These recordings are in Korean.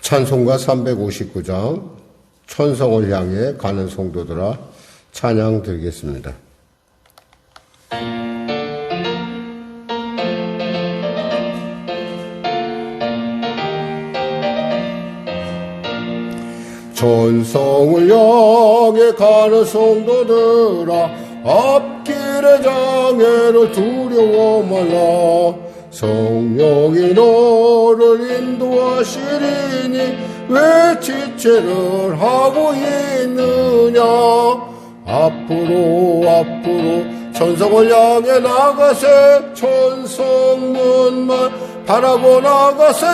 찬송가 359장 천성을 향해 가는 성도들아 찬양 드리겠습니다. 천성을 향해 가는 성도들아 앞길의 장애를 두려워 말라. 성령이 너를 인도하시리니 왜 지체를 하고 있느냐. 앞으로 천성을 향해 나가세. 천성문만 바라고 나가세.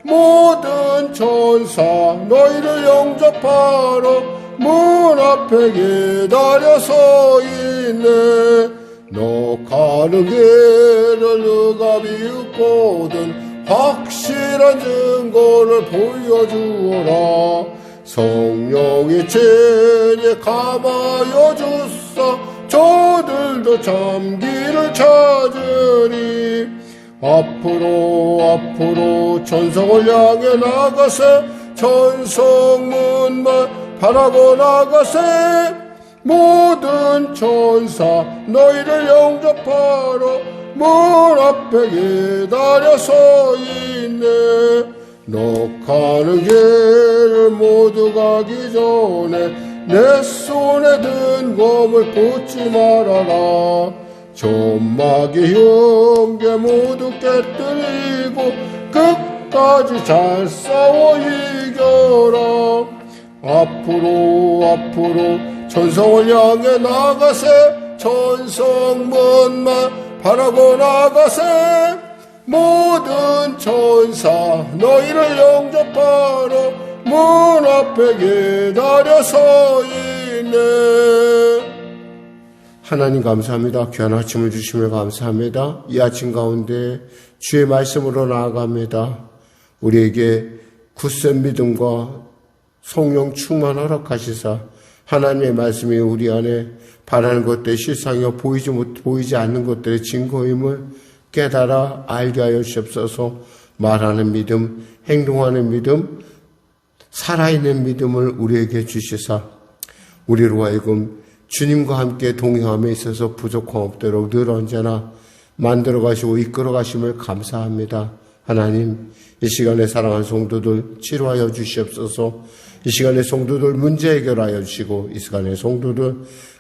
모든 천사 너희를 영접하러 문 앞에 기다려 서 있네. 너 가는 길을 누가 비웃거든 확실한 증거를 보여주어라. 성령이 진히 감하여 주사 저들도 참 길을 찾으리. 앞으로 천성을 향해 나가세. 천성문만 바라고 나가세. 모든 천사 너희를 영접하러 문 앞에 기다려 서 있네. 너 가는 길을 모두 가기 전에 내 손에 든 검을 붙지 말아라. 점막의 흉계 모두 깨뜨리고 끝까지 잘 싸워 이겨라. 앞으로 천성을 향해 나가세. 천성문만 바라고 나가세. 모든 천사 너희를 영접하러 문 앞에 기다려 서 있네. 하나님 감사합니다. 귀한 아침을 주시며 감사합니다. 이 아침 가운데 주의 말씀으로 나아갑니다. 우리에게 굳센 믿음과 성령 충만 허락하시사 하나님의 말씀이 우리 안에 바라는 것들 실상이요 보이지 않는 것들의 증거임을 깨달아 알게 하여 주옵소서. 말하는 믿음, 행동하는 믿음, 살아있는 믿음을 우리에게 주시사 우리로 하여금 주님과 함께 동행함에 있어서 부족함 없도록 늘 언제나 만들어 가시고 이끌어 가심을 감사합니다. 하나님, 이 시간에 사랑하는 성도들 치료하여 주시옵소서. 이 시간에 성도들 문제 해결하여 주시고 이 시간에 성도들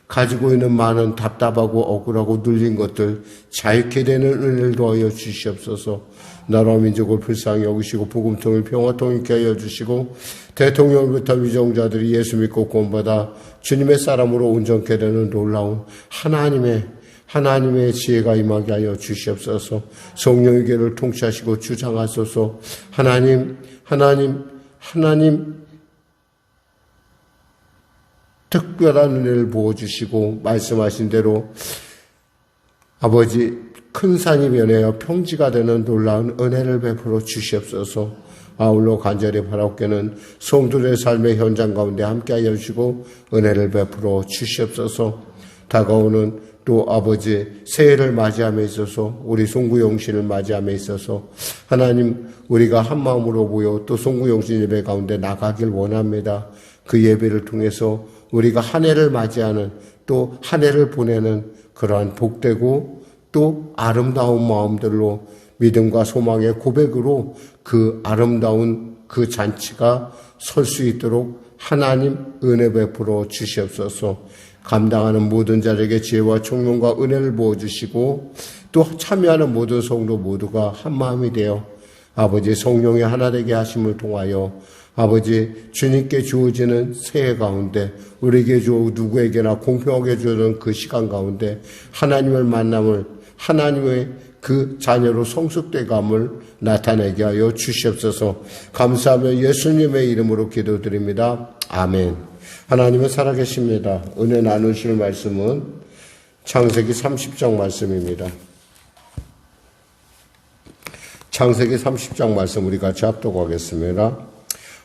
가지고 있는 많은 답답하고 억울하고 눌린 것들 자유케 되는 은혜를 더하여 주시옵소서. 나라와 민족을 불쌍히 여기시고 복음통일 평화통일케 하여 주시고 대통령부터 위정자들이 예수 믿고 구원받아 주님의 사람으로 온전케 되는 놀라운 하나님의 지혜가 임하게 하여 주시옵소서. 성령의 길을 통치하시고 주장하소서. 하나님 특별한 은혜를 부어주시고 말씀하신 대로 아버지 큰 산이 변하여 평지가 되는 놀라운 은혜를 베풀어 주시옵소서. 아울러 간절히 바라옵게는 성도들의 삶의 현장 가운데 함께하여 주시고 은혜를 베풀어 주시옵소서. 다가오는 또 아버지 새해를 맞이함에 있어서 우리 송구영신을 맞이함에 있어서 하나님 우리가 한 마음으로 모여 또 송구영신 예배 가운데 나가길 원합니다. 그 예배를 통해서 우리가 한 해를 맞이하는 또 한 해를 보내는 그러한 복되고 또 아름다운 마음들로 믿음과 소망의 고백으로 그 아름다운 그 잔치가 설 수 있도록 하나님 은혜 베풀어 주시옵소서. 감당하는 모든 자에게 지혜와 총명과 은혜를 부어주시고 또 참여하는 모든 성도 모두가 한 마음이 되어 아버지 성령의 하나 되게 하심을 통하여 아버지 주님께 주어지는 새해 가운데 우리에게 누구에게나 공평하게 주는 그 시간 가운데 하나님을 만남을 하나님의 그 자녀로 성숙돼감을 나타내게 하여 주시옵소서. 감사하며 예수님의 이름으로 기도드립니다. 아멘. 하나님은 살아계십니다. 은혜 나누실 말씀은 창세기 30장 말씀입니다. 창세기 30장 말씀 우리 같이 합독하겠습니다.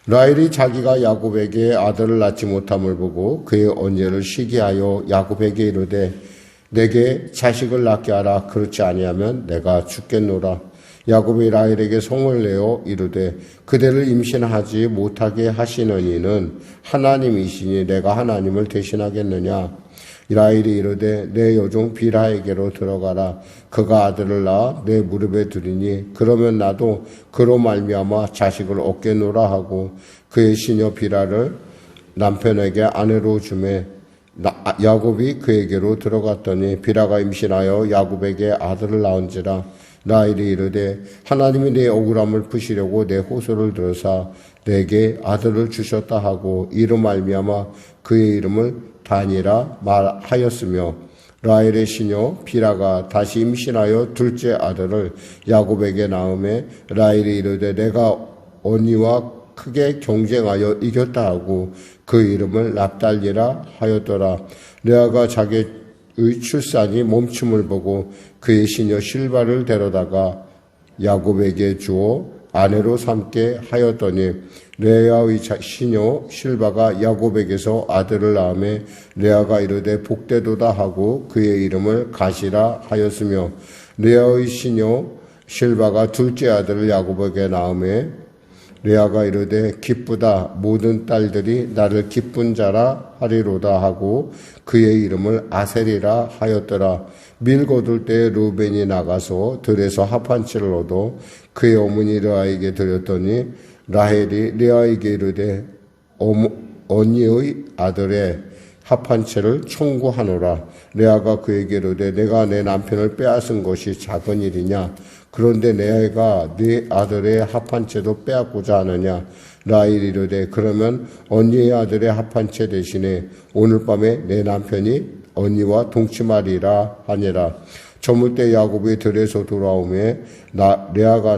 라헬이 자기가 야곱에게 아들을 낳지 못함을 보고 그의 언제를 쉬게 하여 야곱에게 이르되 내게 자식을 낳게 하라. 그렇지 아니하면 내가 죽겠노라. 야곱이 라헬에게 성을 내어 이르되 그대를 임신하지 못하게 하시는 이는 하나님이시니 내가 하나님을 대신하겠느냐. 라헬이 이르되 내 여종 빌하에게로 들어가라. 그가 아들을 낳아 내 무릎에 두리니 그러면 나도 그로 말미암아 자식을 얻겠노라 하고 그의 시녀 빌하를 남편에게 아내로 주매 야곱이 그에게로 들어갔더니 빌하가 임신하여 야곱에게 아들을 낳은지라. 라헬이 이르되 하나님이 내 억울함을 푸시려고 내 호소를 들으사 내게 아들을 주셨다 하고 이로 말미암아 그의 이름을 단이라 말하였으며 라헬의 시녀 빌하가 다시 임신하여 둘째 아들을 야곱에게 낳음에 라헬이 이르되 내가 언니와 크게 경쟁하여 이겼다 하고 그 이름을 납달리라 하였더라. 레아가 자기의 출산이 멈춤을 보고 그의 시녀 실바를 데려다가 야곱에게 주어 아내로 삼게 하였더니 레아의 시녀 실바가 야곱에게서 아들을 낳음에 레아가 이르되 복되도다 하고 그의 이름을 가시라 하였으며 레아의 시녀 실바가 둘째 아들을 야곱에게 낳음에 레아가 이르되 기쁘다 모든 딸들이 나를 기쁜 자라 하리로다 하고 그의 이름을 아셀이라 하였더라. 밀 거둘 때 루벤이 나가서 들에서 합한치를 얻어 그의 어머니 레아에게 드렸더니 라헬이 레아에게 이르되 언니의 아들의 합한채를 청구하노라. 레아가 그에게 이르되 내가 내 남편을 빼앗은 것이 작은 일이냐. 그런데 내가 네 아들의 합한채도 빼앗고자 하느냐. 라헬이 이르되 그러면 언니의 아들의 합한채 대신에 오늘 밤에 내 남편이 언니와 동침하리라 하니라. 저물 때 야곱이 들에서 돌아오매 레아가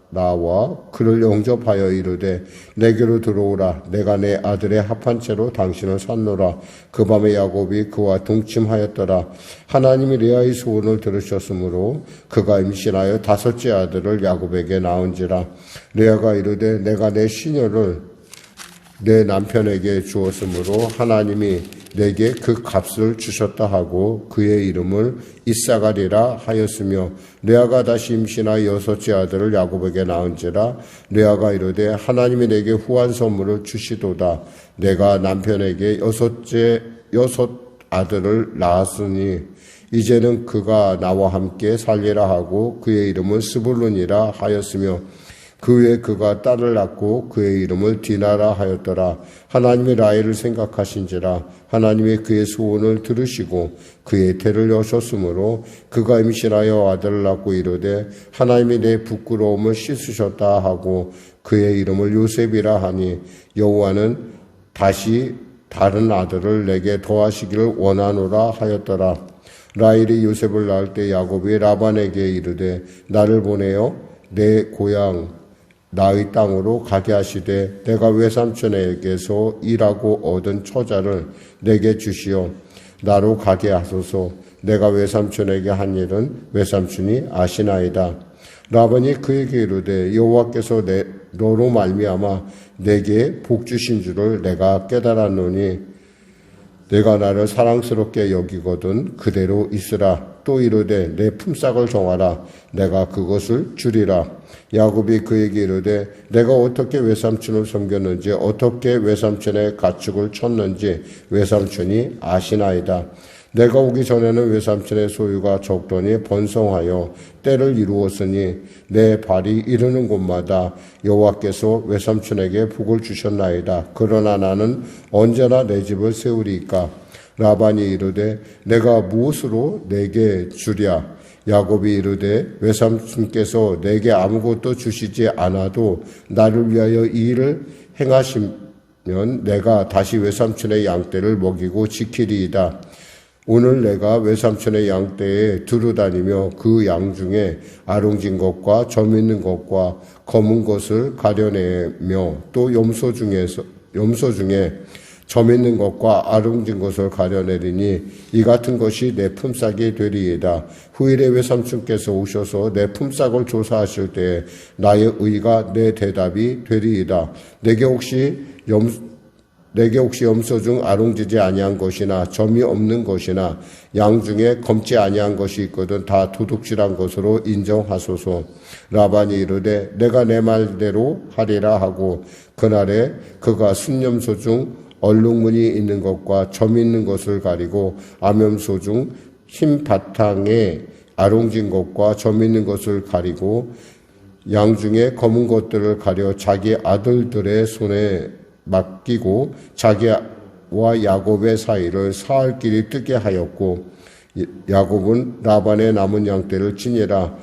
나와 그를 영접하여 이르되 내게로 들어오라. 내가 내 아들의 합한채로 당신을 샀노라. 그 밤에 야곱이 그와 동침하였더라. 하나님이 레아의 소원을 들으셨으므로 그가 임신하여 다섯째 아들을 야곱에게 낳은지라. 레아가 이르되 내가 내 시녀를 내 남편에게 주었으므로 하나님이 내게 그 값을 주셨다 하고 그의 이름을 이사가리라 하였으며 레아가 다시 임신하여 여섯째 아들을 야곱에게 낳은지라. 레아가 이르되 하나님이 내게 후한 선물을 주시도다. 내가 남편에게 여섯 아들을 낳았으니 이제는 그가 나와 함께 살리라 하고 그의 이름을 스불론이라 하였으며 그 후에 그가 딸을 낳고 그의 이름을 디나라 하였더라. 하나님이 라헬을 생각하신지라. 하나님이 그의 소원을 들으시고 그의 태를 여셨으므로 그가 임신하여 아들을 낳고 이르되 하나님이 내 부끄러움을 씻으셨다 하고 그의 이름을 요셉이라 하니 여호와는 다시 다른 아들을 내게 더하시기를 원하노라 하였더라. 라헬이 요셉을 낳을 때 야곱이 라반에게 이르되 나를 보내어 내 고향 나의 땅으로 가게 하시되 내가 외삼촌에게서 일하고 얻은 처자를 내게 주시어 나로 가게 하소서. 내가 외삼촌에게 한 일은 외삼촌이 아시나이다. 라반이 그에게 이르되 여호와께서 너로 말미암아 내게 복 주신 줄을 내가 깨달았노니 내가 나를 사랑스럽게 여기거든 그대로 있으라. 또 이르되 내 품삯을 정하라. 내가 그것을 주리라. 야곱이 그에게 이르되 내가 어떻게 외삼촌을 섬겼는지 어떻게 외삼촌의 가축을 쳤는지 외삼촌이 아시나이다. 내가 오기 전에는 외삼촌의 소유가 적더니 번성하여 때를 이루었으니 내 발이 이르는 곳마다 여호와께서 외삼촌에게 복을 주셨나이다. 그러나 나는 언제나 내 집을 세우리이까. 라반이 이르되 내가 무엇으로 내게 주랴. 야곱이 이르되 외삼촌께서 내게 아무것도 주시지 않아도 나를 위하여 이 일을 행하시면 내가 다시 외삼촌의 양떼를 먹이고 지키리이다. 오늘 내가 외삼촌의 양떼에 두루 다니며 그 양 중에 아롱진 것과 점 있는 것과 검은 것을 가려내며 또 염소 중에 점 있는 것과 아롱진 것을 가려내리니 이 같은 것이 내 품삯이 되리이다. 후일에 외삼촌께서 오셔서 내 품삯을 조사하실 때에 나의 의가 내 대답이 되리이다. 내게 혹시 내게 혹시 염소 중 아롱지지 아니한 것이나 점이 없는 것이나 양 중에 검지 아니한 것이 있거든 다 도둑질한 것으로 인정하소서. 라반이 이르되 내가 내 말대로 하리라 하고 그날에 그가 순염소 중 얼룩무늬 있는 것과 점 있는 것을 가리고 암염소 중 흰 바탕에 아롱진 것과 점 있는 것을 가리고 양 중에 검은 것들을 가려 자기 아들들의 손에 맡기고 자기와 야곱의 사이를 사흘 길이 뜨게 하였고 야곱은 라반의 남은 양떼를 지니라.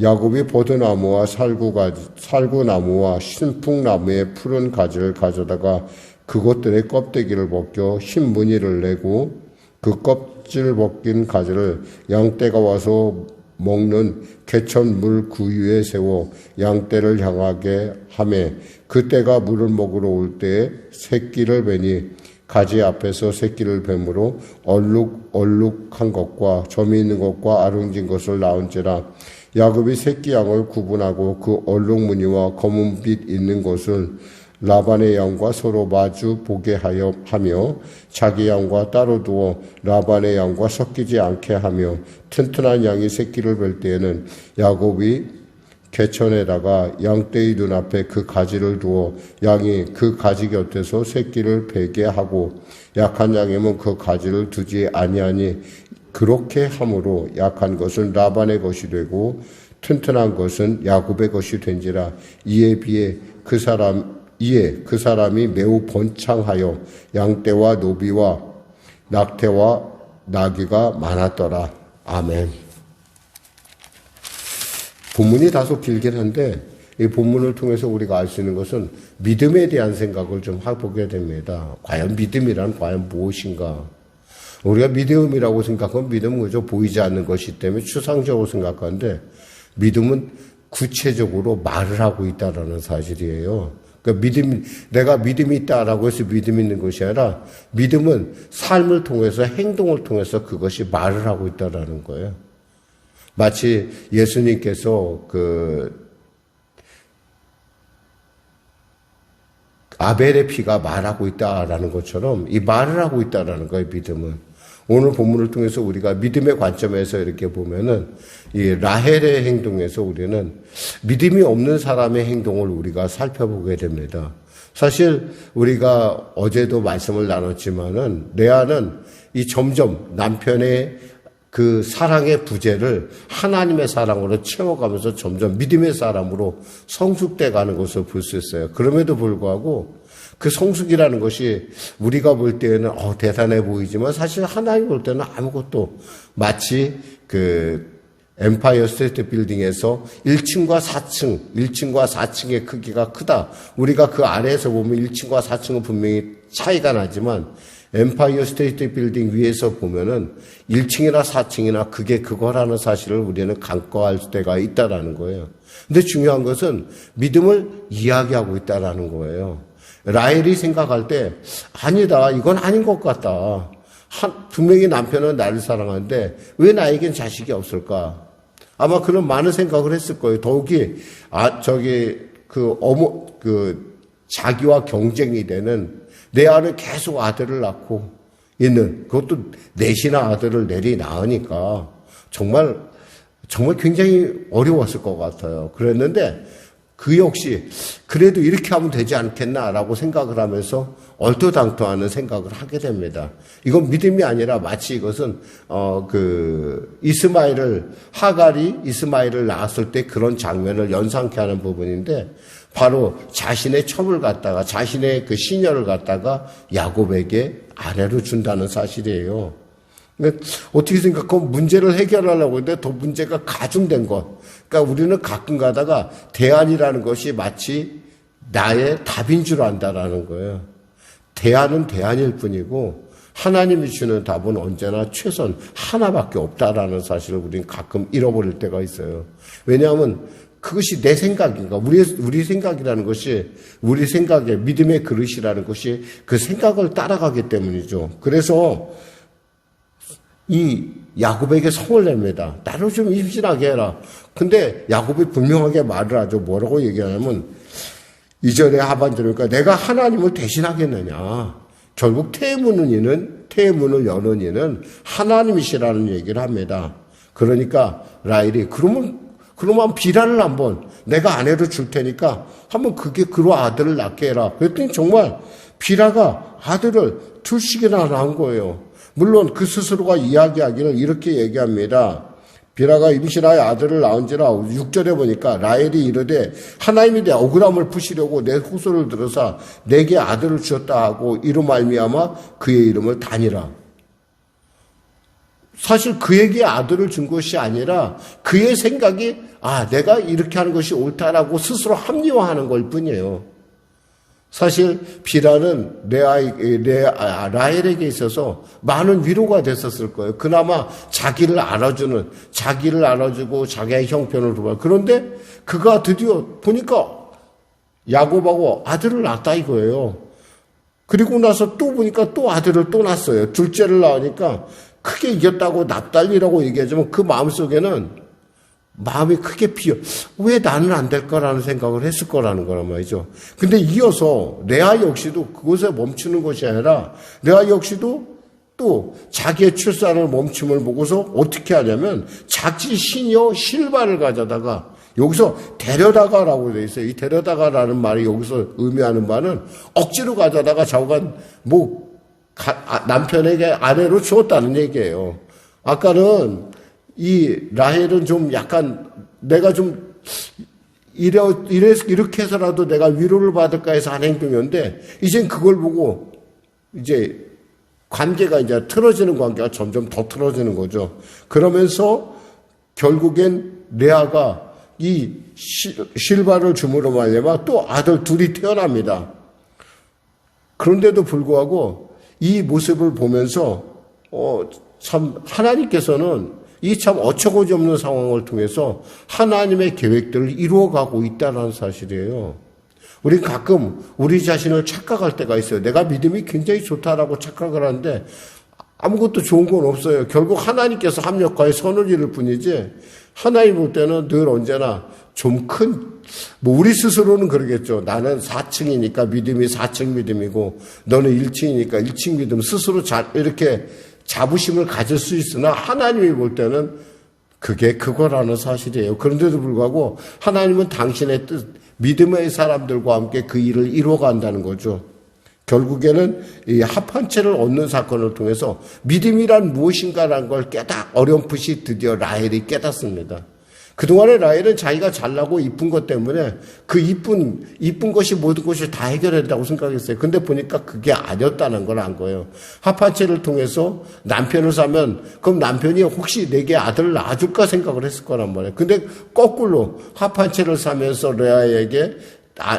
야곱이 버드나무와 살구나무와 신풍나무의 푸른 가지를 가져다가 그것들의 껍데기를 벗겨 흰 무늬를 내고 그 껍질 벗긴 가지를 양떼가 와서 먹는 개천 물 구유에 세워 양떼를 향하게 하매 그때가 물을 먹으러 올 때에 새끼를 베니 가지 앞에서 새끼를 뱀으로 얼룩한 것과 점이 있는 것과 아롱진 것을 낳은지라. 야곱이 새끼 양을 구분하고 그 얼룩무늬와 검은 빛 있는 것을 라반의 양과 서로 마주 보게 하며 자기 양과 따로 두어 라반의 양과 섞이지 않게 하며 튼튼한 양이 새끼를 뵐 때에는 야곱이 개천에다가 양떼의 눈앞에 그 가지를 두어 양이 그 가지 곁에서 새끼를 베게 하고 약한 양이면 그 가지를 두지 아니하니 그렇게 함으로 약한 것은 라반의 것이 되고 튼튼한 것은 야곱의 것이 된지라. 이에 그 사람이 매우 번창하여 양떼와 노비와 낙태와 나귀가 많았더라. 아멘. 본문이 다소 길긴 한데 이 본문을 통해서 우리가 알 수 있는 것은 믿음에 대한 생각을 좀 해보게 됩니다. 과연 믿음이란 과연 무엇인가? 우리가 믿음이라고 생각하면 믿음은 그저 보이지 않는 것이기 때문에 추상적으로 생각하는데 믿음은 구체적으로 말을 하고 있다는 사실이에요. 그러니까 내가 믿음이 있다라고 해서 믿음이 있는 것이 아니라 믿음은 삶을 통해서 행동을 통해서 그것이 말을 하고 있다라는 거예요. 마치 예수님께서 아벨의 피가 말하고 있다라는 것처럼 이 말을 하고 있다라는 거예요, 믿음은. 오늘 본문을 통해서 우리가 믿음의 관점에서 이렇게 보면은 이 라헬의 행동에서 우리는 믿음이 없는 사람의 행동을 우리가 살펴보게 됩니다. 사실 우리가 어제도 말씀을 나눴지만은 레아는 이 점점 남편의 그 사랑의 부재를 하나님의 사랑으로 채워가면서 점점 믿음의 사람으로 성숙돼 가는 것을 볼 수 있어요. 그럼에도 불구하고 그 성숙이라는 것이 우리가 볼 때는 대단해 보이지만 사실 하나님 볼 때는 아무것도 마치 엠파이어 스테이트 빌딩에서 1층과 4층의 크기가 크다. 우리가 그 아래에서 보면 1층과 4층은 분명히 차이가 나지만 엠파이어 스테이트 빌딩 위에서 보면은 1층이나 4층이나 그게 그거라는 사실을 우리는 간과할 때가 있다라는 거예요. 근데 중요한 것은 믿음을 이야기하고 있다라는 거예요. 라헬이 생각할 때 아니다, 이건 아닌 것 같다. 분명히 남편은 나를 사랑하는데 왜 나에겐 자식이 없을까? 아마 그런 많은 생각을 했을 거예요. 더욱이 자기와 경쟁이 되는 내 아는 계속 아들을 낳고 있는, 그것도 넷이나 아들을 내리 낳으니까 정말 굉장히 어려웠을 것 같아요. 그랬는데 그 역시 그래도 이렇게 하면 되지 않겠나라고 생각을 하면서 얼토당토하는 생각을 하게 됩니다. 이건 믿음이 아니라 마치 이것은 하갈이 이스마엘을 낳았을 때 그런 장면을 연상케 하는 부분인데 바로 자신의 첩을 갖다가 자신의 그 시녀를 갖다가 야곱에게 아내로 준다는 사실이에요. 그러니까 어떻게 생각하면 문제를 해결하려고 했는데 더 문제가 가중된 것. 그러니까 우리는 가끔 가다가 대안이라는 것이 마치 나의 답인 줄 안다라는 거예요. 대안은 대안일 뿐이고 하나님이 주는 답은 언제나 최선 하나밖에 없다라는 사실을 우리는 가끔 잃어버릴 때가 있어요. 왜냐하면 그것이 내 생각인가, 우리 생각이라는 것이 우리 생각의 믿음의 그릇이라는 것이 그 생각을 따라가기 때문이죠. 그래서 이 야곱에게 성을 냅니다. 나를 좀 임신하게 해라. 근데 야곱이 분명하게 말을 하죠. 뭐라고 얘기하냐면 2절의 하반절이니까 내가 하나님을 대신하겠느냐. 결국 태문을 여는 이는 하나님이시라는 얘기를 합니다. 그러니까 라헬이 그러면 비라를 한번 내가 아내로 줄 테니까 한번 그로 아들을 낳게 해라. 그랬더니 정말 비라가 아들을 둘씩이나 낳은 거예요. 물론 그 스스로가 이야기하기를 이렇게 얘기합니다. 비라가 임신하여 아들을 낳은지라 6절에 보니까 라헬이 이르되 하나님이 내 억울함을 푸시려고 내 호소를 들어서 내게 아들을 주었다 하고 이로 말미암아 그의 이름을 다니라. 사실 그에게 아들을 준 것이 아니라 그의 생각이 내가 이렇게 하는 것이 옳다라고 스스로 합리화하는 걸 뿐이에요. 사실 비라는 라헬에게 있어서 많은 위로가 됐었을 거예요. 그나마 자기를 알아주고 자기의 형편을 돌봐. 그런데 그가 드디어 보니까 야곱하고 아들을 낳았다 이거예요. 그리고 나서 또 보니까 또 아들을 또 낳았어요. 둘째를 낳으니까 크게 이겼다고 납달리라고 얘기하지만 그 마음속에는 마음이 크게 비어. 왜 나는 안 될까라는 생각을 했을 거라는 거란 말이죠. 근데 이어서 레아 역시도 그곳에 멈추는 것이 아니라 레아 역시도 또 자기의 출산을 멈춤을 보고서 어떻게 하냐면 자기 시녀 실바를 가져다가 여기서 데려다가라고 되어 있어요. 이 데려다가라는 말이 여기서 의미하는 바는 억지로 가져다가 자고간 남편에게 아내로 주었다는 얘기예요. 아까는 이 라헬은 좀 약간 내가 좀 이렇게 해서라도 내가 위로를 받을까 해서 한 행동이었는데 이젠 그걸 보고 이제 관계가 이제 틀어지는 관계가 점점 더 틀어지는 거죠. 그러면서 결국엔 레아가 이 실바를 줌으로 말미암아 또 아들 둘이 태어납니다. 그런데도 불구하고 이 모습을 보면서 참 하나님께서는 이 참 어처구니 없는 상황을 통해서 하나님의 계획들을 이루어가고 있다는 사실이에요. 우리 가끔 우리 자신을 착각할 때가 있어요. 내가 믿음이 굉장히 좋다라고 착각을 하는데 아무것도 좋은 건 없어요. 결국 하나님께서 합력하여 선을 이룰 뿐이지 하나님 볼 때는 늘 언제나 좀 우리 스스로는 그러겠죠. 나는 4층이니까 믿음이 4층 믿음이고 너는 1층이니까 1층 믿음 스스로 이렇게 자부심을 가질 수 있으나 하나님이 볼 때는 그게 그거라는 사실이에요. 그런데도 불구하고 하나님은 당신의 뜻, 믿음의 사람들과 함께 그 일을 이루어간다는 거죠. 결국에는 이 합한체를 얻는 사건을 통해서 믿음이란 무엇인가라는 걸 어렴풋이 드디어 라헬이 깨닫습니다. 그동안에 라헬은 자기가 잘나고 이쁜 것 때문에 그 이쁜 것이 모든 것을 다 해결한다고 생각했어요. 근데 보니까 그게 아니었다는 걸 안 거예요. 합한체를 통해서 남편을 사면 그럼 남편이 혹시 내게 아들을 낳아줄까 생각을 했을 거란 말이에요. 근데 거꾸로 합한체를 사면서 레아에게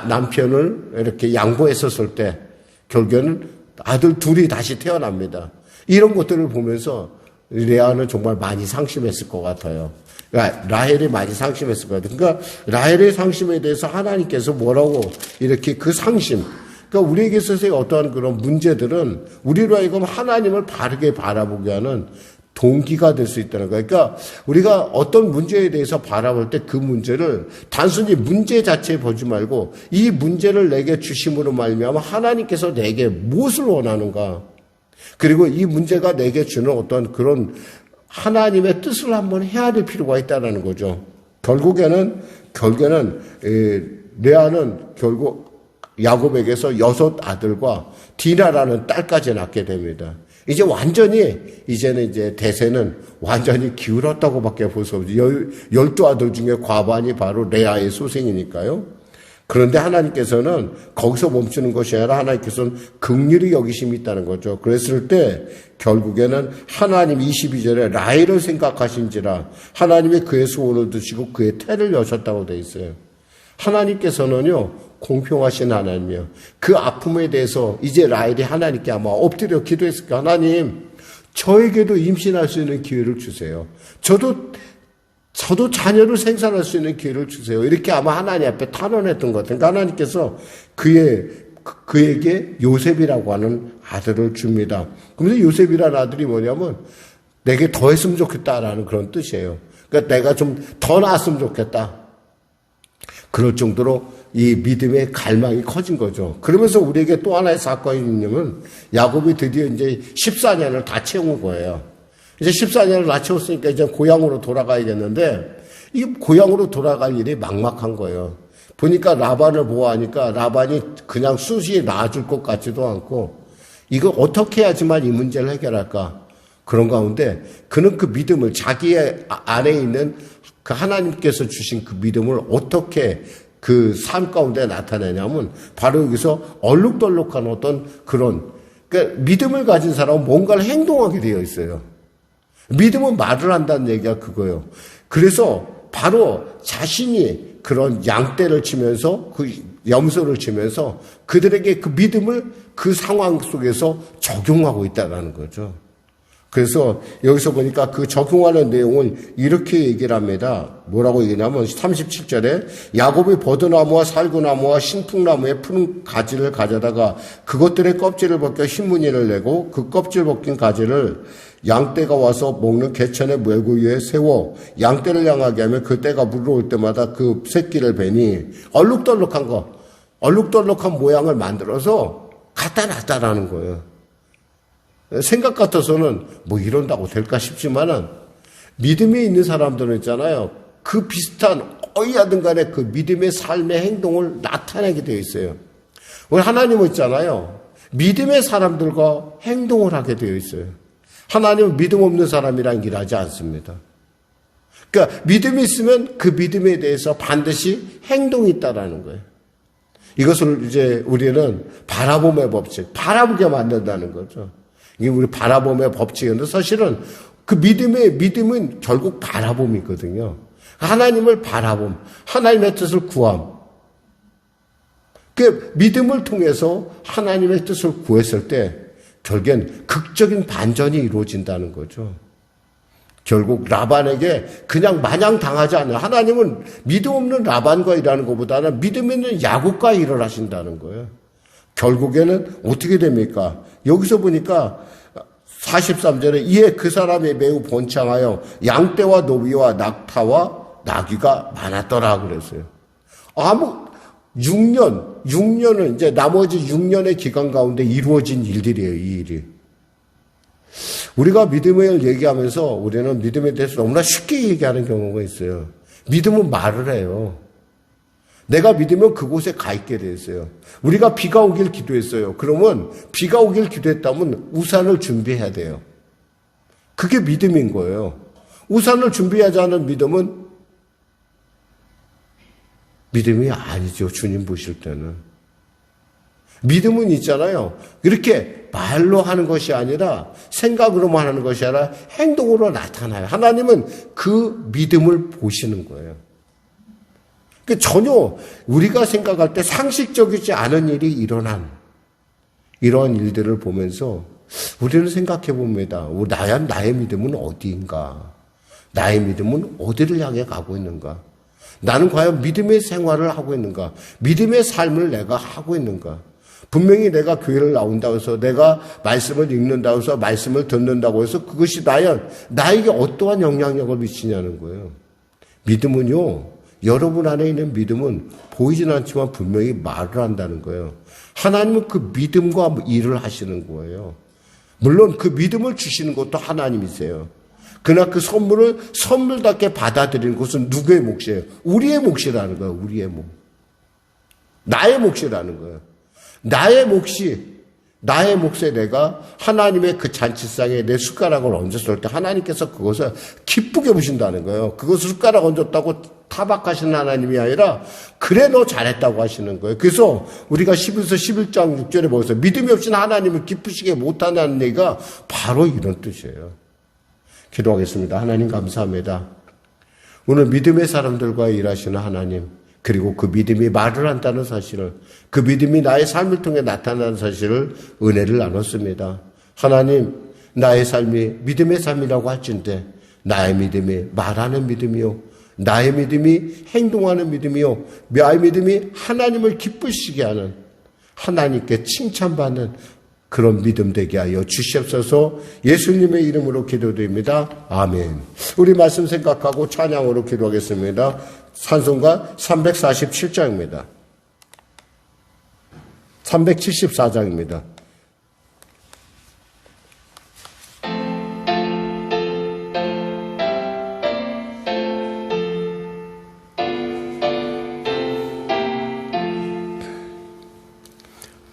남편을 이렇게 양보했었을 때 결국에는 아들 둘이 다시 태어납니다. 이런 것들을 보면서 레아는 정말 많이 상심했을 것 같아요. 그러니까 라헬이 많이 상심했을 것 같아요. 그러니까 라헬의 상심에 대해서 하나님께서 뭐라고 이렇게 그 상심, 그러니까 우리에게 있어서의 어떠한 그런 문제들은 우리로 하여금 하나님을 바르게 바라보게 하는 동기가 될 수 있다는 거예요. 그러니까 우리가 어떤 문제에 대해서 바라볼 때 그 문제를 단순히 문제 자체에 보지 말고 이 문제를 내게 주심으로 말미암아 하나님께서 내게 무엇을 원하는가, 그리고 이 문제가 내게 주는 어떤 그런 하나님의 뜻을 한번 헤아릴 필요가 있다는 거죠. 결국에는 레아는 결국 야곱에게서 6 아들과 디나라는 딸까지 낳게 됩니다. 이제는 이제 대세는 완전히 기울었다고밖에 볼 수 없죠. 12아들 중에 과반이 바로 레아의 소생이니까요. 그런데 하나님께서는 거기서 멈추는 것이 아니라 하나님께서는 긍휼히 여기심이 있다는 거죠. 그랬을 때 결국에는 하나님 22절에 라헬을 생각하신지라 하나님이 그의 소원을 드시고 그의 태를 여셨다고 되어 있어요. 하나님께서는요, 공평하신 하나님이에요. 그 아픔에 대해서 이제 라헬이 하나님께 아마 엎드려 기도했을 거예요. 하나님, 저에게도 임신할 수 있는 기회를 주세요. 저도 자녀를 생산할 수 있는 기회를 주세요. 이렇게 아마 하나님 앞에 탄원했던 것 같아요. 그러니까 하나님께서 그에게 요셉이라고 하는 아들을 줍니다. 그런데 요셉이라는 아들이 뭐냐면 내게 더 했으면 좋겠다라는 그런 뜻이에요. 그러니까 내가 좀 더 낳았으면 좋겠다. 그럴 정도로 이 믿음의 갈망이 커진 거죠. 그러면서 우리에게 또 하나의 사건이 있냐면 야곱이 드디어 이제 14년을 다 채운 거예요. 이제 14년을 다 채웠으니까 이제 고향으로 돌아가야겠는데 이 고향으로 돌아갈 일이 막막한 거예요. 보니까 라반을 보아하니까 라반이 그냥 수시에 놔줄 것 같지도 않고 이거 어떻게 해야지만 이 문제를 해결할까? 그런 가운데 그는 그 믿음을 자기의 안에 있는 그 하나님께서 주신 그 믿음을 어떻게 그 삶 가운데 나타내냐면 바로 여기서 얼룩덜룩한 어떤 그런 그러니까 믿음을 가진 사람은 뭔가를 행동하게 되어 있어요. 믿음은 말을 한다는 얘기가 그거예요. 그래서 바로 자신이 그런 양떼를 치면서 그 염소를 치면서 그들에게 그 믿음을 그 상황 속에서 적용하고 있다는 거죠. 그래서 여기서 보니까 그 적용하는 내용을 이렇게 얘기를 합니다. 뭐라고 얘기냐면 37절에 야곱이 버드나무와 살구나무와 신풍나무의 푸른 가지를 가져다가 그것들의 껍질을 벗겨 흰무늬를 내고 그 껍질 벗긴 가지를 양떼가 와서 먹는 개천의 멸구 위에 세워 양떼를 향하게 하면 그 떼가 물러올 때마다 그 새끼를 베니 얼룩덜룩한 모양을 만들어서 갖다 놨다라는 거예요. 생각 같아서는 뭐 이런다고 될까 싶지만은 믿음이 있는 사람들은 있잖아요. 그 비슷한 어이하든 간에 그 믿음의 삶의 행동을 나타내게 되어 있어요. 우리 하나님은 있잖아요. 믿음의 사람들과 행동을 하게 되어 있어요. 하나님은 믿음 없는 사람이랑 일하지 않습니다. 그러니까 믿음이 있으면 그 믿음에 대해서 반드시 행동이 있다라는 거예요. 이것을 이제 우리는 바라봄의 법칙, 바라보게 만든다는 거죠. 이게 우리 바라봄의 법칙인데 사실은 그 믿음은 결국 바라봄이거든요. 하나님을 바라봄, 하나님의 뜻을 구함. 그 믿음을 통해서 하나님의 뜻을 구했을 때 결국엔 극적인 반전이 이루어진다는 거죠. 결국 라반에게 그냥 마냥 당하지 않는 하나님은 믿음 없는 라반과 일하는 것보다는 믿음 있는 야곱과 일을 하신다는 거예요. 결국에는 어떻게 됩니까? 여기서 보니까 43절에 이에 그 사람이 매우 번창하여 양떼와 노비와 낙타와 나귀가 많았더라 그랬어요. 6년은 이제 나머지 6년의 기간 가운데 이루어진 일들이에요, 이 일이. 우리가 믿음을 얘기하면서 우리는 믿음에 대해서 너무나 쉽게 얘기하는 경우가 있어요. 믿음은 말을 해요. 내가 믿으면 그곳에 가 있게 돼 있어요. 우리가 비가 오길 기도했어요. 그러면 비가 오길 기도했다면 우산을 준비해야 돼요. 그게 믿음인 거예요. 우산을 준비하지 않은 믿음은 믿음이 아니죠. 주님 보실 때는. 믿음은 있잖아요. 이렇게 말로 하는 것이 아니라 생각으로만 하는 것이 아니라 행동으로 나타나요. 하나님은 그 믿음을 보시는 거예요. 전혀 우리가 생각할 때 상식적이지 않은 일이 일어난 이런 일들을 보면서 우리는 생각해 봅니다. 나의 믿음은 어디인가? 나의 믿음은 어디를 향해 가고 있는가? 나는 과연 믿음의 생활을 하고 있는가? 믿음의 삶을 내가 하고 있는가? 분명히 내가 교회를 나온다고 해서 내가 말씀을 읽는다고 해서 말씀을 듣는다고 해서 그것이 나에게 어떠한 영향력을 미치냐는 거예요. 믿음은요. 여러분 안에 있는 믿음은 보이진 않지만 분명히 말을 한다는 거예요. 하나님은 그 믿음과 일을 하시는 거예요. 물론 그 믿음을 주시는 것도 하나님이세요. 그러나 그 선물을 선물답게 받아들이는 것은 누구의 몫이에요? 우리의 몫이라는 거예요. 우리의 몫. 나의 몫이라는 거예요. 나의 몫에 내가 하나님의 그 잔치상에 내 숟가락을 얹었을 때 하나님께서 그것을 기쁘게 보신다는 거예요. 그것을 숟가락 얹었다고 타박하시는 하나님이 아니라 그래 너 잘했다고 하시는 거예요. 그래서 우리가 11서 11장 6절에 보면서 믿음이 없이는 하나님을 기쁘시게 못한다는 얘기가 바로 이런 뜻이에요. 기도하겠습니다. 하나님 감사합니다. 오늘 믿음의 사람들과 일하시는 하나님, 그리고 그 믿음이 말을 한다는 사실을, 그 믿음이 나의 삶을 통해 나타나는 사실을 은혜를 나눴습니다. 하나님, 나의 삶이 믿음의 삶이라고 할진데 나의 믿음이 말하는 믿음이요, 나의 믿음이 행동하는 믿음이요, 나의 믿음이 하나님을 기쁘시게 하는, 하나님께 칭찬받는 그런 믿음 되게 하여 주시옵소서. 예수님의 이름으로 기도드립니다. 아멘. 우리 말씀 생각하고 찬양으로 기도하겠습니다. 찬송가 347장입니다. 374장입니다.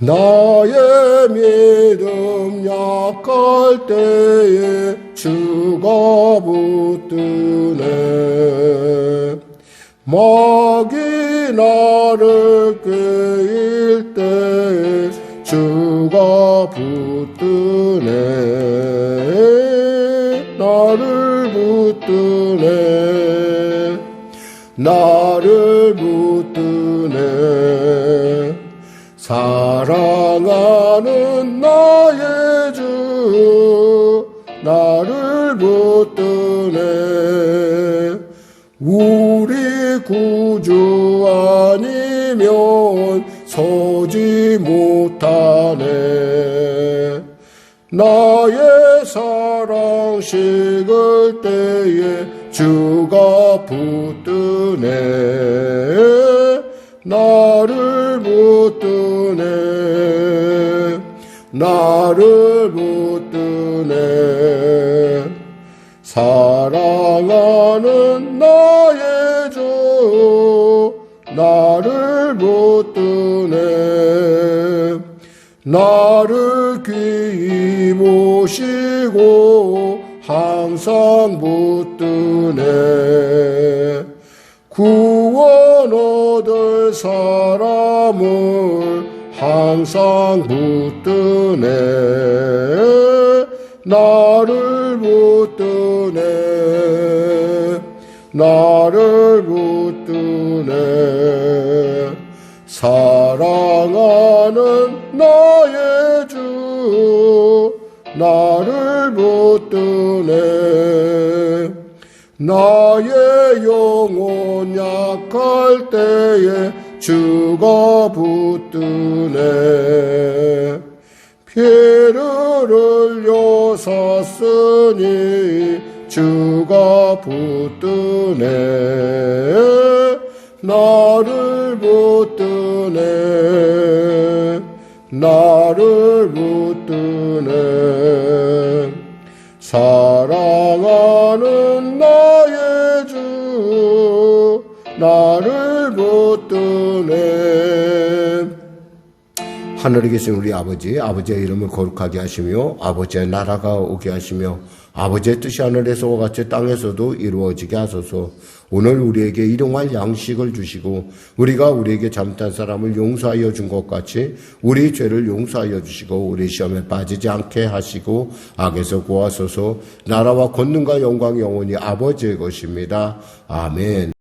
나의 믿음 약할 때에 주가 붙드네. 마귀 나를 꾀일 때에 주가 붙드네. 나를 붙드네. 나를 붙드네. 사랑하는 나의 주 나를 붙드네. 우리 구주 아니면 서지 못하네. 나의 사랑 식을 때에 주가 붙드네. 나를 붙드네. 나를 붙드네. 사랑하는 나의 주 나를 붙드네. 나를 귀히 모시고 항상 붙드네. 구원 얻을 사람을 항상 붙드네. 나를 붙드네. 나를 붙드네. 사랑하는 나의 주 나를 붙드네. 나의 영혼 약할 때에 주가 붙드네. 피를 흘려 샀으니 주가 붙드네. 나를 붙드네. 나를 붙드네. 사랑하는 나의 주 나를 붙드네. 하늘에 계신 우리 아버지, 아버지의 이름을 거룩하게 하시며 아버지의 나라가 오게 하시며 아버지의 뜻이 하늘에서와 같이 땅에서도 이루어지게 하소서. 오늘 우리에게 일용할 양식을 주시고 우리가 우리에게 잘못한 사람을 용서하여 준 것 같이 우리 죄를 용서하여 주시고 우리 시험에 빠지지 않게 하시고 악에서 구하소서. 나라와 권능과 영광 영원히 아버지의 것입니다. 아멘.